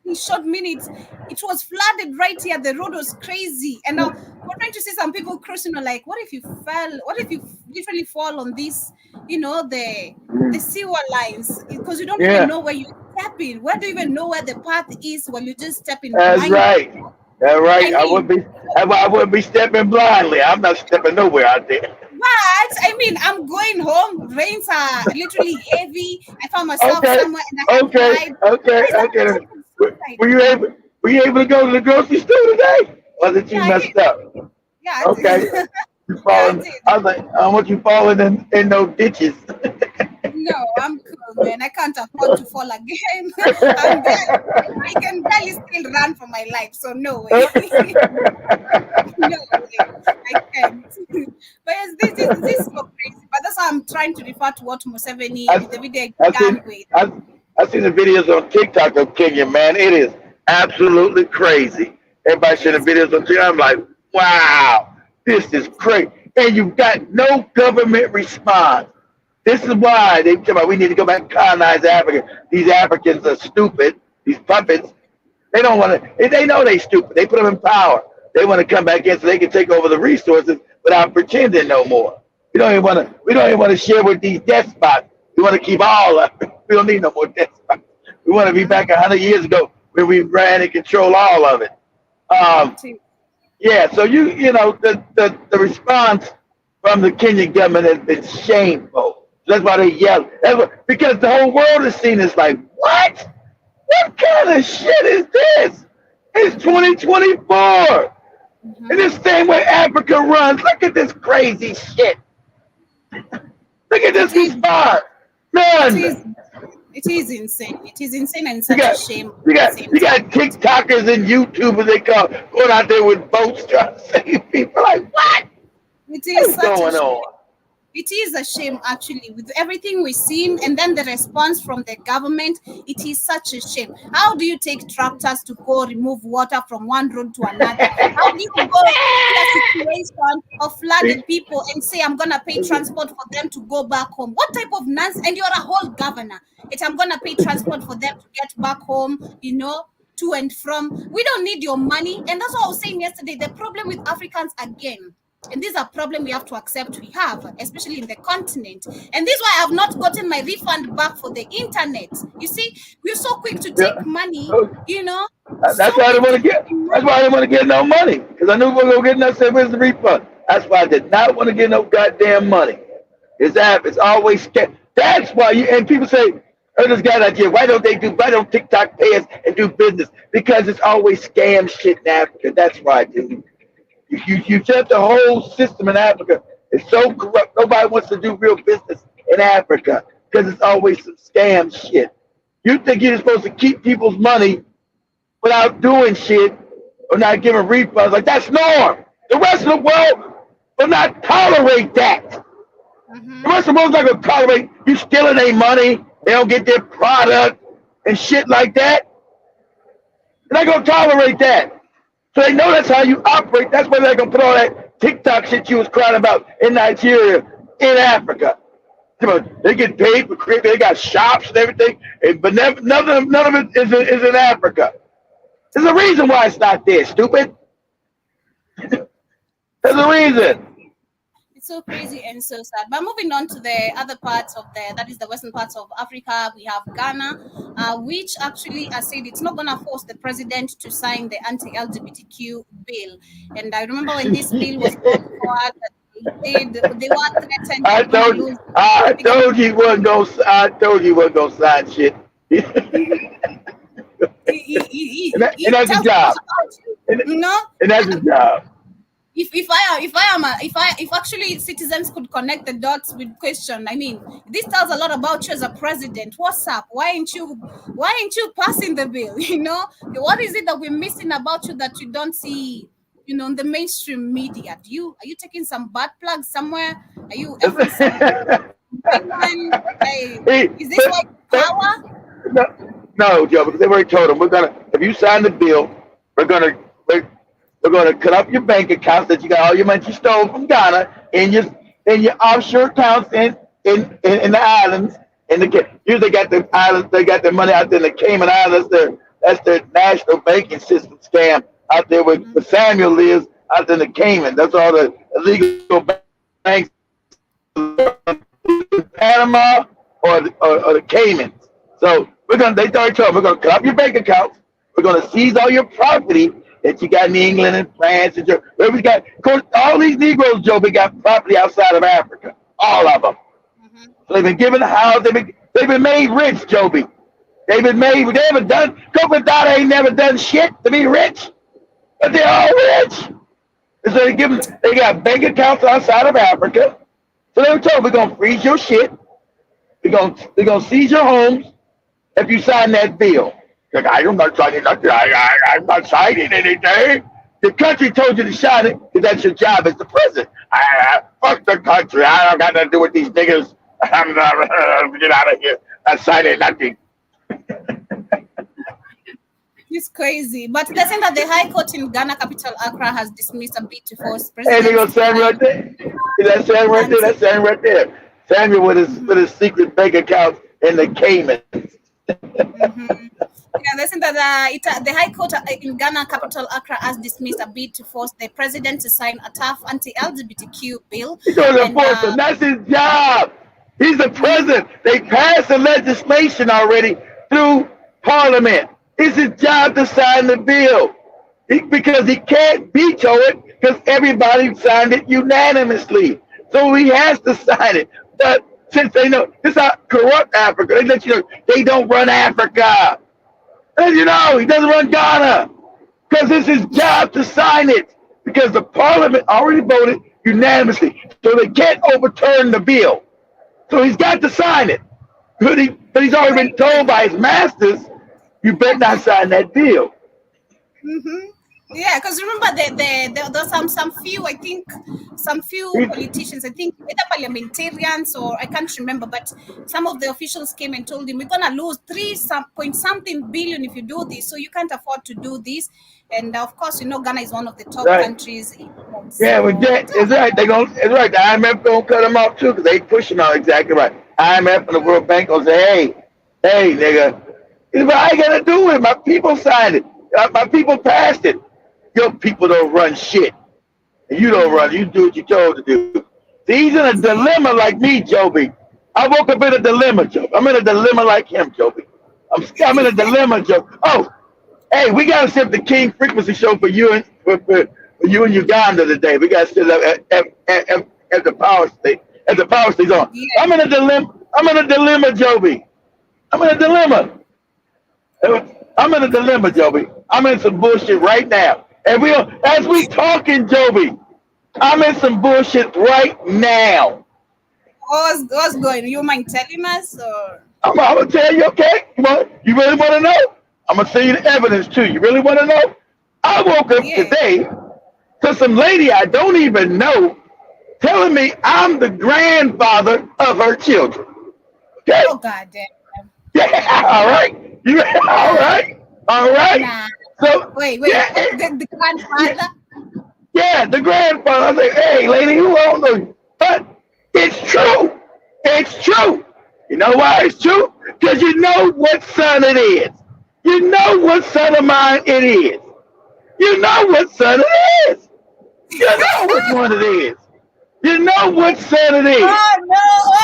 In short minutes, it was flooded right here. The road was crazy, and now we're trying to see some people crossing. Like, what if you fell? What if you literally fall on this? The sewer lines, because you don't even know where you're stepping. Where do you even know where the path is when you just step in? That's right. That's right. I wouldn't be stepping blindly. I'm not stepping nowhere out there. But I'm going home. Rains are literally heavy. I found myself somewhere, and I Okay. Were you able to go to the grocery store today? Or did you messed up? Yeah. Okay. You falling? I was like, I want you falling in no ditches. No, I'm cool, man. I can't afford to fall again. I can barely still run for my life, so no way. No way. I can't. But yes, this is so crazy. But that's why I'm trying to refer to what Museveni, the video began with. I've seen the videos on TikTok of Kenya, man. It is absolutely crazy. Everybody seeing the videos on TikTok. I'm like, wow, this is crazy. And you've got no government response. This is why they come out, we need to go back and colonize Africa. These Africans are stupid. These puppets, they don't want to, they know they're stupid. They put them in power. They want to come back in so they can take over the resources without pretending no more. We don't even want to share with these despots. We want to keep all of it. We don't need no more despots. We want to be back 100 years ago when we ran and control all of it. So the response from the Kenyan government has been shameful. That's why they yell. Because the whole world is seen as like, what? What kind of shit is this? It's 2024. And this same way Africa runs. Look at this crazy shit. Look at this response. Man. It is insane. It is insane and such a shame. You got TikTokers and YouTubers going out there with boats trying to save people. Like, what? It is What's going on? It is a shame, actually, with everything we've seen, and then the response from the government. It is such a shame. How do you take tractors to go remove water from one road to another? How do you go to a situation of flooded people and say, I'm going to pay transport for them to go back home? What type of nonsense? And you're a whole governor. I'm going to pay transport for them to get back home, to and from. We don't need your money. And that's what I was saying yesterday. The problem with Africans, again, and this is a problem we have to accept we have, especially in the continent. And this is why I have not gotten my refund back for the internet. You see, we're so quick to take money, That's why I didn't want to get. That's why I didn't want to get no money, because I knew we were going to get nothing. Where's the refund? That's why I did not want to get no goddamn money. It's always scam. That's why and people say, this guy out here, why don't TikTok pay us and do business? Because it's always scam shit in Africa. That's why, dude. You set the whole system in Africa It's so corrupt. Nobody wants to do real business in Africa because it's always some scam shit. You think you're supposed to keep people's money without doing shit or not giving refunds? Like, that's norm. The rest of the world will not tolerate that. The rest of the world's not going to tolerate you stealing their money. They don't get their product and shit like that. They're not going to tolerate that. So they know that's how you operate. That's why they're going to put all that TikTok shit you was crying about in Nigeria, in Africa. They get paid for creating. They got shops and everything, but none of it is in Africa. There's a reason why it's not there, stupid. There's a reason. It's so crazy and so sad. But moving on to the other parts of that is the western parts of Africa, we have Ghana, which actually said it's not going to force the president to sign the anti-LGBTQ bill. And I remember when this bill was brought forward, they were threatened. I told you wasn't gonna sign shit. And that's his job. And that's his job. If actually citizens could connect the dots with question, I mean, this tells a lot about you as a president. What's up? Why ain't you passing the bill? You know, what is it that we're missing about you that you don't see, you know, in the mainstream media? Are you taking some butt plugs somewhere? Are you ever is this like power? No, Joe, because they already told him if you sign the bill, we're gonna cut up your bank accounts that you got all your money you stole from Ghana in your offshore accounts in the islands. Usually they got the islands, they got their money out there in the Cayman Islands. That's their national banking system scam out there where Samuel lives out there in the Cayman. That's all the illegal banks in Panama or the Caymans. So they already told them, we're gonna cut up your bank accounts, we're gonna seize all your property that you got in England and France and we got. Of course, all these Negroes, Joe, they got property outside of Africa, all of them. So they've been given a house. They've been made rich, Joby. They've been made. They haven't done. Coco Dada ain't never done shit to be rich, but they're all rich. And so they got bank accounts outside of Africa. So they were told, we're gonna freeze your shit. We're gonna seize your homes if you sign that bill. Like, I'm not signing nothing. I'm not signing anything. The country told you to sign it because that's your job as the president. Fuck the country. I don't got nothing to do with these niggas. I'm not, get out of here. I'm signing nothing. It's crazy. But they're saying that the High Court in Ghana capital Accra has dismissed a bid to force president. And they gonna Samuel right there. That's Samuel right there. That's Samuel right there. Samuel with his secret bank account in the Caymans. Yeah, they're saying that the High Court in Ghana capital Accra has dismissed a bid to force the president to sign a tough anti-LGBTQ bill. That's his job. He's the president. They passed the legislation already through Parliament. It's his job to sign the bill because he can't veto it because everybody signed it unanimously. So he has to sign it. But since they know this is how corrupt Africa, they let you know they don't run Africa. And you know, he doesn't run Ghana because it's his job to sign it because the Parliament already voted unanimously. So they can't overturn the bill. So he's got to sign it. But he's already been told by his masters, you better not sign that bill. Yeah, because remember there's some few politicians, I think either parliamentarians or I can't remember, but some of the officials came and told him, we're gonna lose 3.something billion if you do this, so you can't afford to do this. And of course, you know, Ghana is one of the top countries. Yeah, but it's right. It's right. The IMF gonna cut them off too, because they pushing on exactly right. IMF and the World Bank gonna say, hey, nigga, but I ain't gonna do it. My people signed it. My people passed it. Your people don't run shit. And you don't run. You do what you're told to do. See, he's in a dilemma like me, Joby. I woke up in a dilemma, Joby. I'm in a dilemma like him, Joby. I'm in a dilemma, Joby. Oh, hey, we got to set the King Frequency Show for you and for you in Uganda today. We got to set up at the power station. At the power station on. Yeah. I'm in a dilemma, Joby. I'm in a dilemma. I'm in a dilemma, Joby. I'm in some bullshit right now. And as we talking, Joby, I'm in some bullshit right now. What's going? You mind telling us or? I'm gonna tell you, okay? You really want to know? I'm gonna send you the evidence too. You really want to know? I woke up Yeah. today to some lady I don't even know telling me I'm the grandfather of her children. Okay? Oh God damn. Yeah, all right. You all right? All right. Nah. So Wait. yeah, The grandfather? yeah, the grandfather. I was like, hey, lady, who I don't know you. But it's true. It's true. You know why it's true? Because you know what son it is. You know what son of mine it is. You know what son it is. You know which one it is. You know what son it is. Oh no!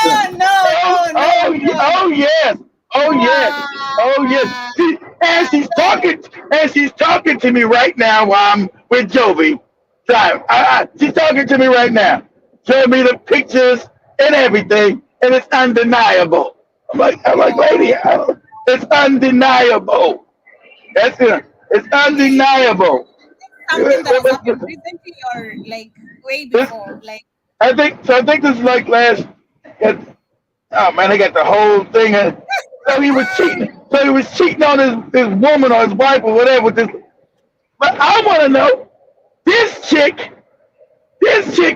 Oh no! Oh, Oh no! oh yes. Oh yes. Oh yes. And she's talking to me right now while I'm with Jovi. She's talking to me right now. Showing me the pictures and everything, and it's undeniable. I'm like, lady, it's undeniable. That's it. It's undeniable. Something that has happened recently or like way before, like. I think so. I think this is like last. Oh man, they got the whole thing. So he was cheating. So he was cheating on his woman or his wife or whatever. With this. But I want to know this chick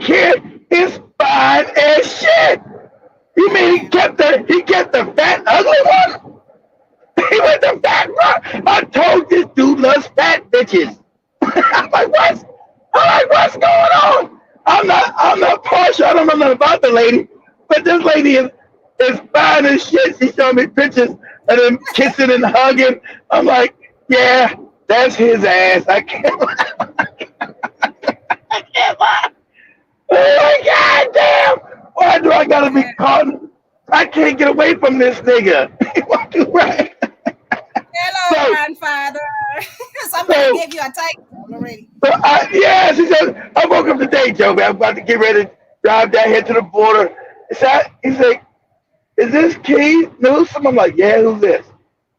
here is fine as shit. You mean he kept the fat ugly one? He was the fat one. I told this dude loves fat bitches. I'm like, what? I'm like, what's going on? I'm not partial. I don't know nothing about the lady, but this lady is fine as shit. She showed me pictures of them kissing and hugging. I'm like, yeah, that's his ass. I can't lie. I can't lie. Oh my god damn! Why do I gotta be caught? I can't get away from this nigga. What do right? Hello, grandfather. Somebody gave you a title already. Yeah, she said, I woke up today, Joey. I'm about to get ready to drive down here to the border. He's like, is this Keith Newsom? I'm like, yeah, who's this?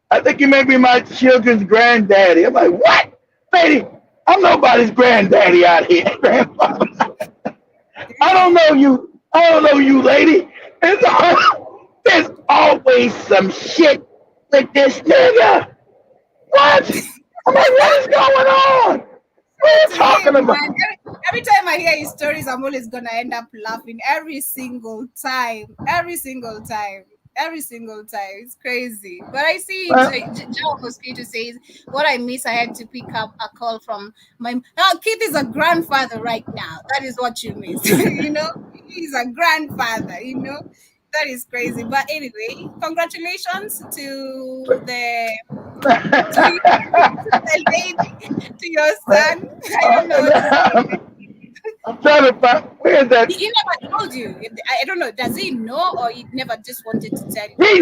I think he may be my children's granddaddy. I'm like, what? Lady, I'm nobody's granddaddy out here, grandfather. I don't know you. I don't know you, lady. There's always some shit with this nigga. What? I'm like, what is going on? What are you talking about? Every time I hear his stories, I'm always gonna end up laughing every single time. It's crazy. But I see Joe Mosquito says, what I miss, I had to pick up a call from my kid is a grandfather right now. That is what you miss. He's a grandfather, That is crazy. But anyway, congratulations to the lady, to your son. I don't know what to say. I'm trying to find, where is that? He never told you. I don't know. Does he know or he never just wanted to tell you? He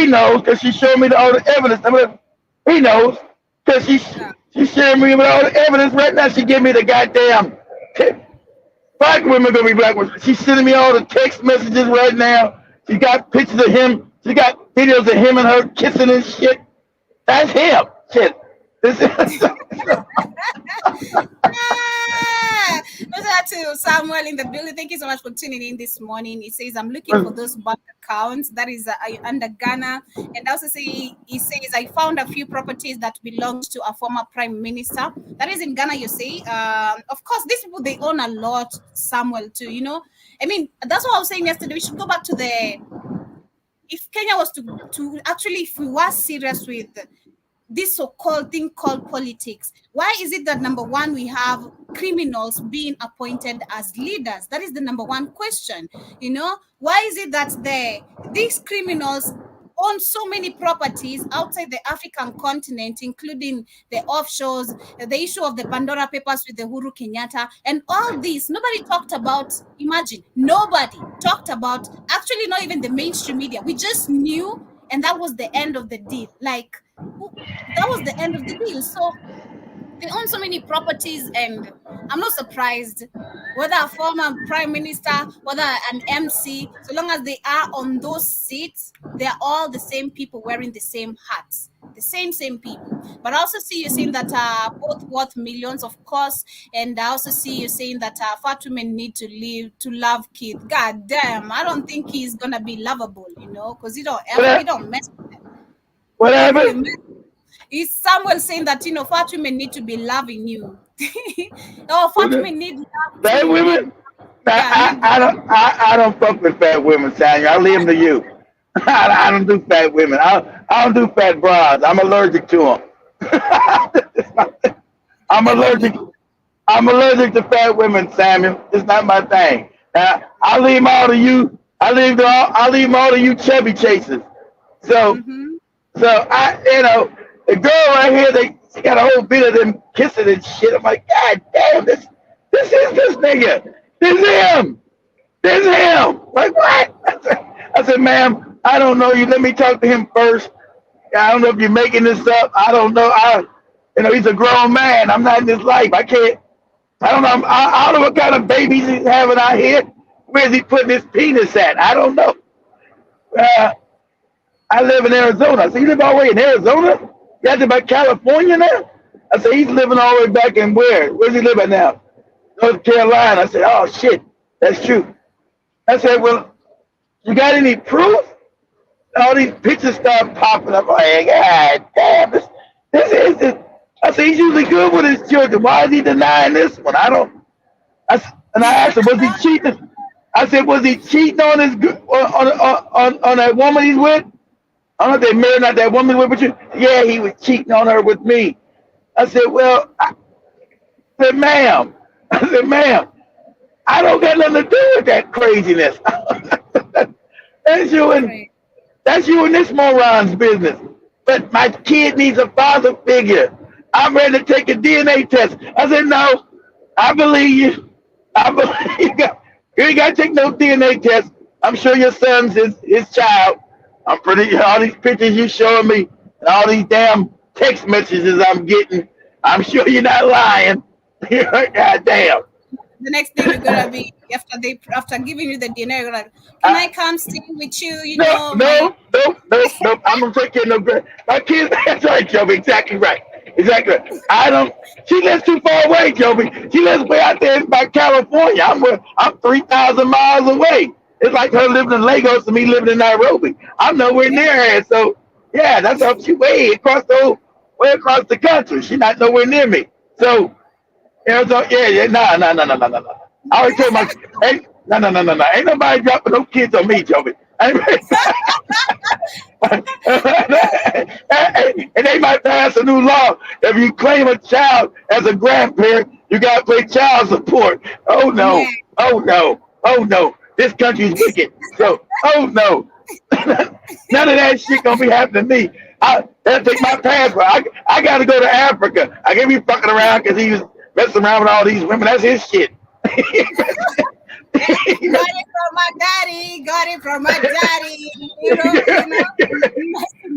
knows, because she showed me all the evidence. He knows, because she's sharing me with all the evidence right now. She gave me the goddamn black women gonna be black women. She's sending me all the text messages right now. She got pictures of him. She got videos of him and her kissing and shit. That's him. Shit. Shout out to Samuel in the building. Thank you so much for tuning in this morning. He says, I'm looking for those bank accounts. That is under Ghana. And also he says, I found a few properties that belonged to a former prime minister. That is in Ghana, you say. Of course, these people, they own a lot, Samuel, too. I mean, that's what I was saying yesterday. We should go back to if Kenya was to actually, if we were serious with this so-called thing called politics, why is it that number one, we have criminals being appointed as leaders? That is the number one question. Why is it that these criminals own so many properties outside the African continent, including the offshores, the issue of the Pandora Papers with the Uhuru Kenyatta, and all this? Nobody talked about, imagine, nobody talked about, actually not even the mainstream media. We just knew, and that was the end of the deal. That was the end of the deal. So they own so many properties, and I'm not surprised whether a former prime minister, whether an MC, so long as they are on those seats, they're all the same people wearing the same hats. the same people. But I also see you saying that both worth millions, of course, and I also see you saying that fat women need to love kids. God damn, I don't think he's gonna be lovable, because he don't mess with them. Whatever. Is Samuel saying that fat women need to be loving you? Oh, fat women need love. Fat women? I don't fuck with fat women, Tanya. I leave them to you. I don't do fat women. I don't do fat bras. I'm allergic to them. I'm allergic to fat women, Samuel. It's not my thing. I leave them all to you. I leave them all to you chubby chasers. So the girl right here, she got a whole bit of them kissing and shit. I'm like, God damn, this is this nigga. This is him. Like, what? I said, ma'am, I don't know you. Let me talk to him first. I don't know if you're making this up. I don't know. He's a grown man. I'm not in his life. I don't know. I don't know what kind of babies he's having out here. Where's he putting his penis at? I don't know. I live in Arizona. I said, you live all the way in Arizona? You have to by California now? I said, he's living all the way back in where? Where's he living now? North Carolina. I said, oh, shit. That's true. I said, well, you got any proof? All these pictures start popping up. Like, God damn, this is. I said, he's usually good with his children. Why is he denying this one? And I asked him, was he cheating? I said, was he cheating on on that woman he's with? I don't know if they married not that woman with you. Yeah, he was cheating on her with me. I said, well, ma'am, I don't got nothing to do with that craziness. That's you and this moron's business. But my kid needs a father figure. I'm ready to take a DNA test. I said, no, I believe you. You ain't got to take no DNA test. I'm sure your son's his child. I'm pretty, all these pictures you showing me, and all these damn text messages I'm getting, I'm sure you're not lying. God damn. The next thing you're gonna be after giving you the dinner, you're like, can I come stay with you? No. I'm gonna take care of no. My kids. That's right, Joby. Exactly right. She lives too far away, Joby. She lives way out there by California. I'm 3,000 miles away. It's like her living in Lagos and me living in Nairobi. I'm nowhere near her. So yeah, that's how she way across the country. She's not nowhere near me. So no. I always tell my no. Ain't nobody dropping no kids on me, Joby. And they might pass a new law. If you claim a child as a grandparent, you gotta pay child support. Oh no. This country's wicked. So, oh no. None of that shit gonna be happening to me. They'll take my passport. I gotta go to Africa. I can't be fucking around because he was messing around with all these women. That's his shit. Got it from my daddy.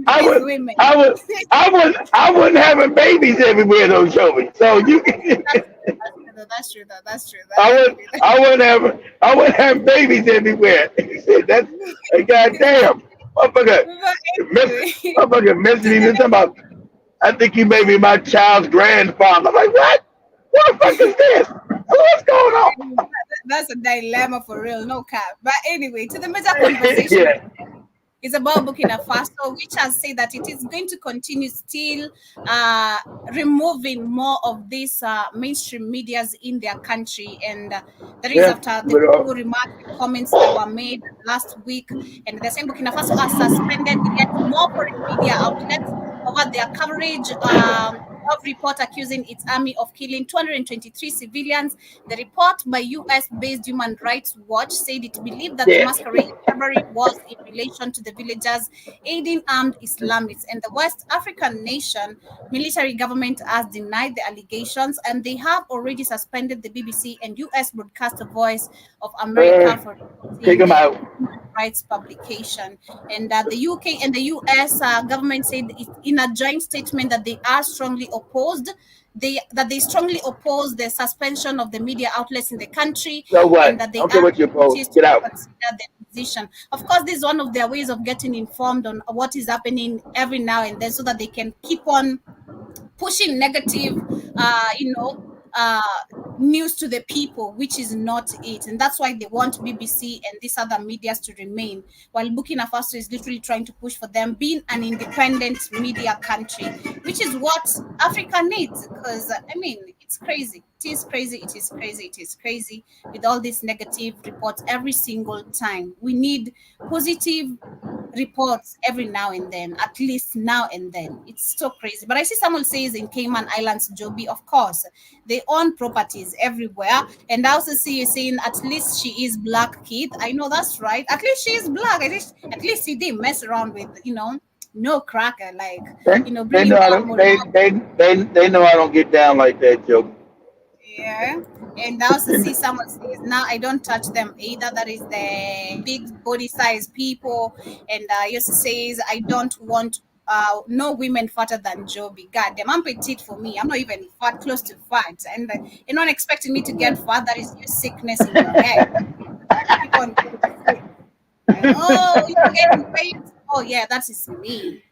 I wouldn't having babies everywhere though, Joey. So you can. That's true. I wouldn't have babies everywhere. That's goddamn. Motherfucker messing me about. I think you may be my child's grandfather. I'm like, what? What the fuck is this? What's going on? That's a dilemma for real, no cap. But anyway, to the major conversation is about Burkina Faso, which has said that it is going to continue still removing more of these mainstream medias in their country. And that is after the remarks, comments that were made last week. And the same Burkina Faso has suspended yet more foreign media outlets over their coverage of report accusing its army of killing 223 civilians. The report by US-based Human Rights Watch said it believed that the massacre in February was in relation to the villagers aiding armed Islamists. And the West African nation military government has denied the allegations, and they have already suspended the BBC and US broadcaster Voice of America for take them out. Rights publication. And the UK and the US government said in a joint statement that they are strongly opposed they strongly oppose the suspension of the media outlets in the country, So what? and that they Okay, what you oppose? refuse Get to out. consider their position. Of course, this is one of their ways of getting informed on what is happening every now and then, so that they can keep on pushing negative, uh, news to the people, which is not it. And that's why they want BBC and these other medias to remain, while Burkina Faso is literally trying to push for them being an independent media country, which is what Africa needs. Because, I mean, it's crazy. It is crazy. It is crazy. It is crazy with all these negative reports every single time. We need positive reports every now and then, at least now and then. It's so crazy. But I see someone says in Cayman Islands, Joby, of course, they own properties everywhere. And I also see you saying at least she is black, kid. I know that's right. At least she is black. At least she didn't mess around with, no cracker, like, They bringing know I down don't. They know I don't get down like that, Joe. yeah. And I also see someone says, now I don't touch them either. That is the big body size people. And he also says, I don't want no women fatter than Joby. God damn, I'm petite for me. I'm not even fat, close to fat. And you're not expecting me to get fat. That is your sickness in your head. Keep on getting sick. Oh, you're getting weight. Oh yeah, that is me.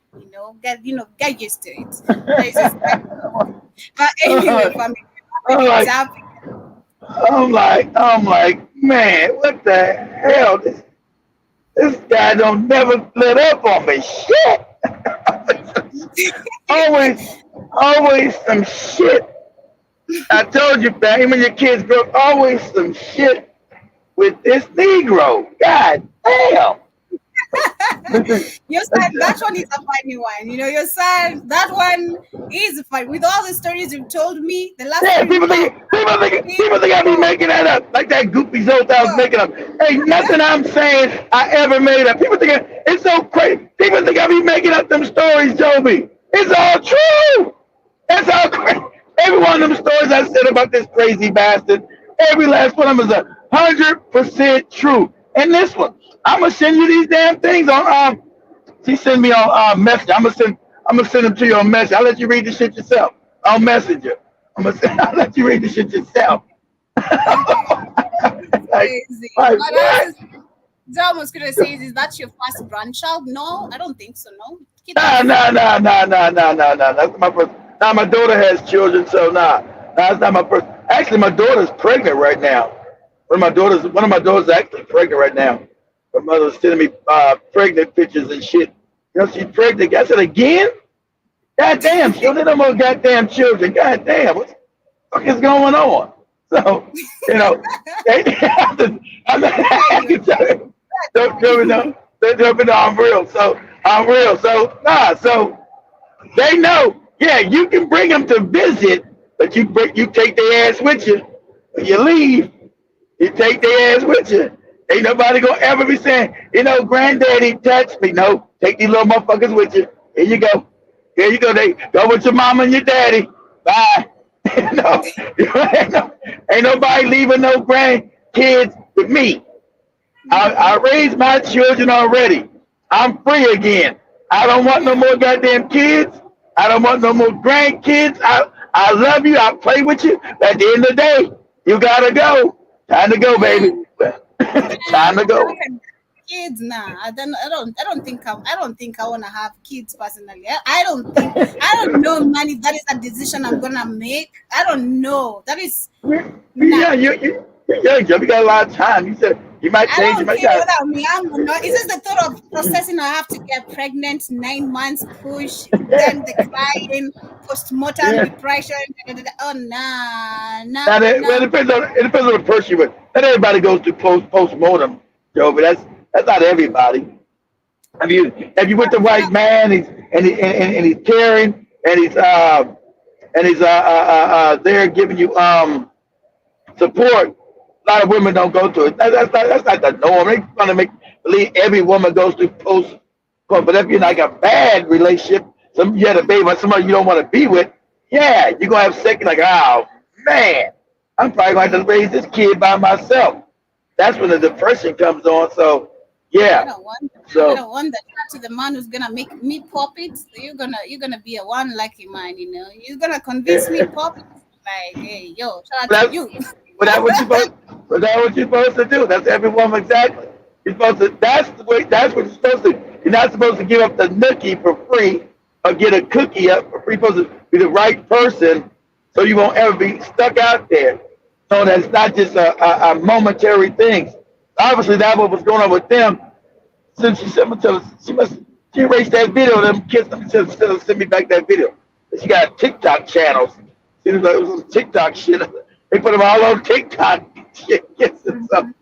Get used to it. That is just but anyway, family, I'm like, man, what the hell? This guy don't never let up on me. Shit. always some shit. I told you, man, when your kids grow, always some shit with this Negro. God damn. Your son, that one is a funny one. Your son, that one is fun. With all the stories you've told me, the last Yeah, time people think I be making that up. Like that goofy Zolt I was making up. Ain't nothing I'm saying I ever made up. People think it's so crazy. People think I be making up them stories, Joby. It's all true. It's all crazy. Every one of them stories I said about this crazy bastard, every last one of them is 100% true. And this one, I'm gonna send you these damn things on. She sent me on message. I'm gonna send them to you on message. I'll let you read the shit yourself. I'll message you. I'll let you read the shit yourself. Crazy. Like what? John was gonna say, is that your first grandchild? No, I don't think so. No. No. That's my first. Now my daughter has children, so nah. That's not my first. Actually, my daughter's pregnant right now. One of my daughters is actually pregnant right now. Her mother's sending me pregnant pictures and shit. She's pregnant. I said, again? God damn, she don't need no more goddamn children. God damn, what the fuck is going on? So, I'm real. So, So, they know, yeah, you can bring them to visit, but you take their ass with you. When you leave, you take their ass with you. Ain't nobody gonna ever be saying, granddaddy touched me. No, take these little motherfuckers with you. Here you go. They go with your mama and your daddy. Bye. Ain't nobody leaving no grandkids with me. I raised my children already. I'm free again. I don't want no more goddamn kids. I don't want no more grandkids. I love you. I play with you. But at the end of the day, you gotta go. Time to go, baby. Time to go. Kids, nah. I don't think I wanna have kids personally. I don't know, man, if that is a decision I'm gonna make. I don't know. That is Yeah, you're young, Joe. You got a lot of time. You said you might change. I don't care whether I'm young or not. It's just the thought of processing. I have to get pregnant, 9 months push, then the crying, postmortem depression. Oh nah. Well, it depends on the person you're with. Not everybody goes through postmortem, Joe, but that's not everybody. If you with the white man, he's caring, and he's there giving you support. A lot of women don't go through it. That's not the norm. They're trying to believe every woman goes through postmortem. But if you're like a bad relationship, you had a baby with somebody you don't want to be with, yeah, you're gonna have second like, oh man, I'm probably going to have to raise this kid by myself. That's when the depression comes on. So Yeah. I don't want that. I So don't want that. Shout out to the man who's gonna make me pop it. You're gonna be a one lucky man. You know, you're gonna convince me pop it. Like, hey, yo, shout out to that's you. but that's what you supposed. But that's what you're supposed to do. That's every woman exactly. You're supposed to. That's the way. That's what you're supposed to. You're not supposed to give up the nookie for free or get a cookie up for free. You're supposed to be the right person, so you won't ever be stuck out there. So that's not just a momentary thing. Obviously, that's what was going on with them. Since she erased that video of them kissing them, send me back that video. She got TikTok channels. It was on TikTok shit. They put them all on TikTok shit. Kissing something.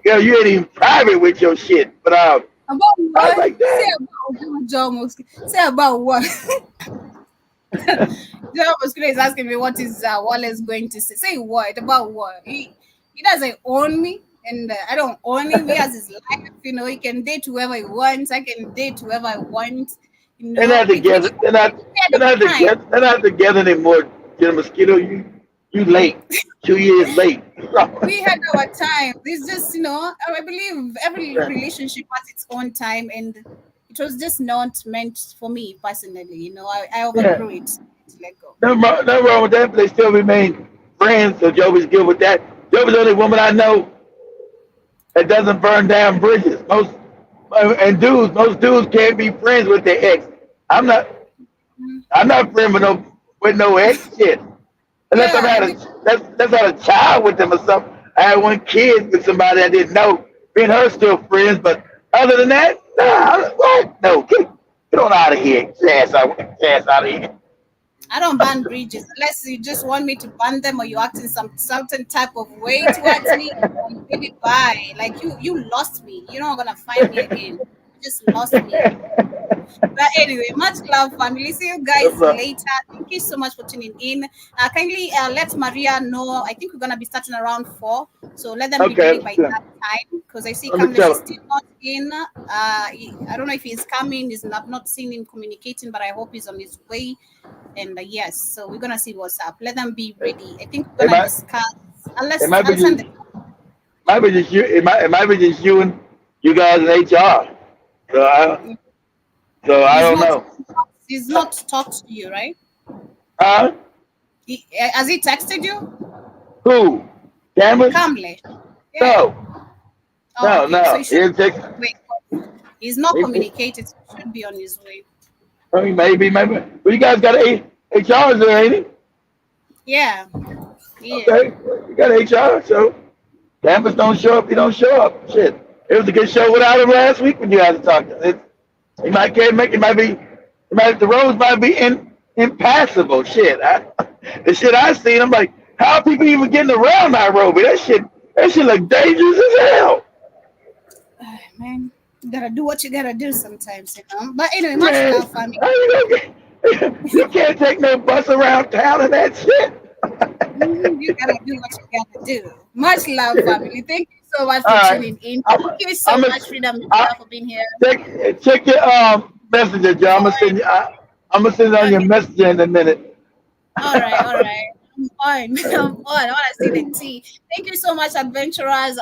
Girl, you ain't even private with your shit. But About I was what? like Say that. about John Mosque. Say about what? John Mosque is asking me what is Wallace going to say. Say what? About what? He doesn't own me. And I don't own him. He has his life. You know, he can date whoever he wants. I can date whoever I want. You They're know, not together. They're not together. They're not together anymore. Get a mosquito. You late. 2 years late. We had our time. It's just, you know, I believe every relationship has its own time, and it was just not meant for me personally. You know, I overgrew it. To let go. Nothing wrong with that, but they still remain friends. So Joey's good with that. Joey's the only woman I know that doesn't burn down bridges. Most dudes can't be friends with their ex. I'm not friends with no ex shit. Unless I had a child with them or something. I had one kid with somebody I didn't know. Me and her still friends, but other than that, nah, what? No, get on out of here. Get out of here. I don't burn bridges unless you just want me to burn them or you act in some certain type of way towards me. Maybe bye. Like you lost me. You're not gonna find me again. You just lost me. But anyway, much love, family. See you guys later. Thank you so much for tuning in. Kindly let Maria know. I think we're gonna be starting around 4, so let them be ready by that time. Because I see Kamlesh is still not in. I don't know if he's coming. He's not seen him communicating, but I hope he's on his way. And yes, so we're gonna see what's up. Let them be ready. I think we're gonna discuss. It might be just you. It might be just you and you guys in HR. So I don't know. He's not talked to you, right? Huh? Has he texted you? Who? Cameron? Kamlesh. Yeah. No. So wait, he's not communicated, so he should be on his way. I mean, maybe. Well, you guys got HR there, ain't it? Yeah. Okay, you got HR, so Campus don't show up, he don't show up. Shit. It was a good show without him last week when you guys talked. He can't make it. The roads might be impassable. Shit. The shit I seen, I'm like, how are people even getting around Nairobi? That shit look dangerous as hell. Man, you gotta do what you gotta do sometimes, you know. But anyway, much love, family. You can't take no bus around town and that shit. You gotta do what you gotta do. Much love, family. Thank you so much for tuning in. Thank you so much, Freedom Media, for being here. Check your messenger, John. I'm gonna send it on your messenger in a minute. All right. I'm on. I want to see the tea. Thank you so much, adventurers.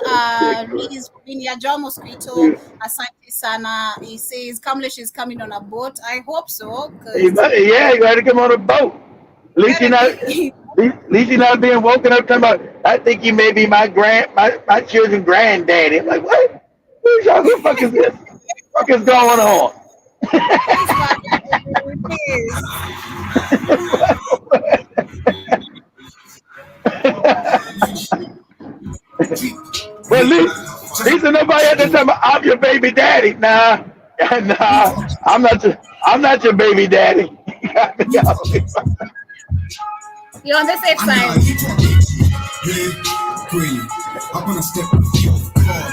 Reese, Vinia, John Mosquito, Asante Sana. He says Kamlesh is coming on a boat. I hope so. You got to come on a boat. At least you're not being woken up talking about, I think he may be my children's granddaddy. I'm like, what? Who the fuck is this? What is going on? Well, at least nobody had to tell me I'm your baby daddy. Nah, I'm not your baby daddy. You're on the safe side. I'm gonna step on your car.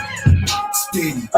Steady.